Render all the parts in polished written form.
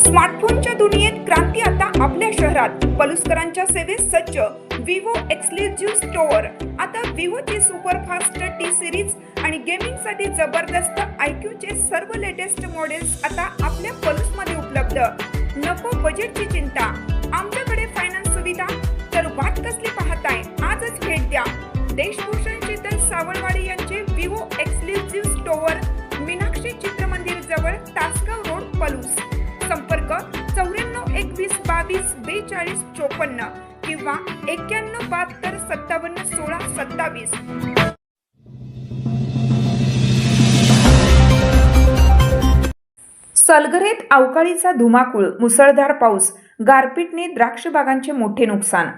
स्मार्टफोनच्या दुनियेत क्रांती आता आपल्या शहरात. पलुसकरांच्या सेवेत सज्ज विवो एक्सक्लुझिव्ह स्टोअर. आता विवोची सुपरफास्ट टी सिरीज आणि गेमिंगसाठी जबरदस्त IQ सर्व लेटेस्ट मॉडेल्स आता आपल्या पलुसमध्ये उपलब्ध. नको बजेटची चिंता, आमच्याकडे फायनान्स सुविधा. तर वाट कसली पाहताय, आजच भेट द्या. देशभूषण शीतल सावळवाडी यांचे Vivo exclusive store, Meenakshi Chitramandir जवळ, तासगाव रोड, पलूस. संपर्क 94 21 22 42 54 किंवा 91 72 57 16 27. सलगरेत अवकाळीचा धुमाकूळ, मुसळधार पाऊस, गारपीटने द्राक्ष बागांचे मोठे नुकसान.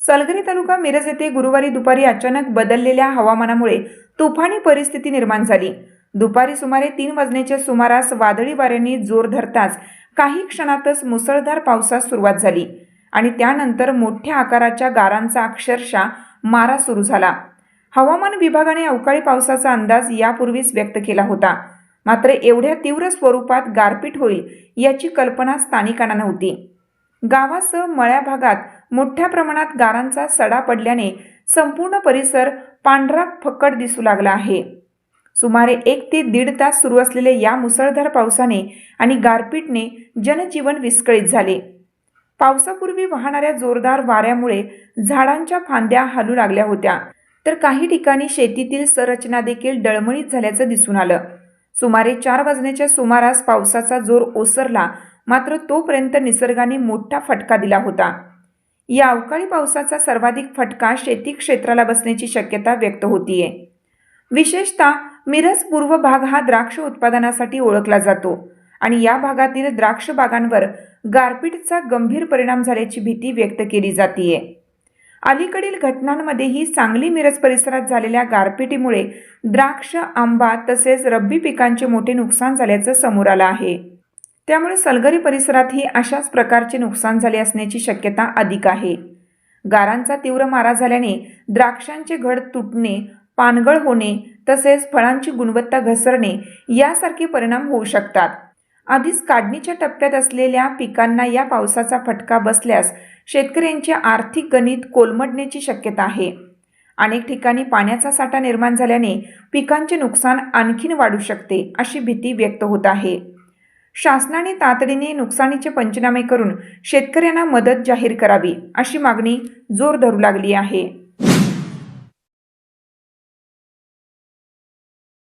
सलगरे तालुका मिरज येथे गुरुवारी दुपारी अचानक बदललेल्या हवामानामुळे तुफानी परिस्थिती निर्माण झाली. दुपारी सुमारे 3 वाजण्याच्या सुमारास वादळी वाऱ्यांनी जोर धरताच काही क्षणातच मुसळधार पावसास सुरुवात झाली आणि त्यानंतर मोठ्या आकाराच्या गारांचा अक्षरशः मारा सुरू झाला. हवामान विभागाने अवकाळी पावसाचा अंदाज यापूर्वीच व्यक्त केला होता, मात्र एवढ्या तीव्र स्वरूपात गारपीट होईल याची कल्पना स्थानिकांना नव्हती. गावासह मळ्या भागात मोठ्या प्रमाणात गारांचा सडा पडल्याने संपूर्ण परिसर पांढरा फक्कड दिसू लागला आहे. सुमारे 1 ते 1.5 तास सुरू असलेल्या या मुसळधार पावसाने आणि गारपीटने जनजीवन विस्कळीत झाले. पावसापूर्वी वाहणाऱ्या जोरदार वाऱ्यामुळे झाडांच्या फांद्या हलू लागल्या होत्या, तर काही ठिकाणी शेतीतील संरचना देखील डळमळीत झाल्याचं दिसून आलं. सुमारे 4 वाजण्याच्या सुमारास पावसाचा जोर ओसरला, मात्र तोपर्यंत निसर्गाने मोठा फटका दिला होता. या अवकाळी पावसाचा सर्वाधिक फटका शेती क्षेत्राला बसण्याची शक्यता व्यक्त होतीये. विशेषतः मिरज पूर्व भाग हा द्राक्ष उत्पादनासाठी ओळखला जातो आणि या भागातील द्राक्ष बागांवर गारपीटचा गंभीर परिणाम झाल्याची भीती व्यक्त केली जातीये. अलीकडील घटनांमध्येही सांगली मिरज परिसरात झालेल्या गारपिटीमुळे द्राक्ष, आंबा तसेच रब्बी पिकांचे मोठे नुकसान झाल्याचं समोर आलं आहे. त्यामुळे सलगरी परिसरातही अशाच प्रकारचे नुकसान झाले असण्याची शक्यता अधिक आहे. गारांचा तीव्र मारा झाल्याने द्राक्षांचे घड तुटणे, पानगळ होणे तसेच फळांची गुणवत्ता घसरणे यासारखे परिणाम होऊ शकतात. आधीच काढणीच्या टप्प्यात असलेल्या पिकांना या पावसाचा फटका बसल्यास शेतकऱ्यांचे आर्थिक गणित कोलमडण्याची शक्यता आहे. अनेक ठिकाणी पाण्याचा साठा निर्माण झाल्याने पिकांचे नुकसान आणखीन वाढू शकते अशी भीती व्यक्त होत आहे. शासनाने तातडीने नुकसानीचे पंचनामे करून शेतकऱ्यांना मदत जाहीर करावी अशी मागणी जोर धरू लागली आहे.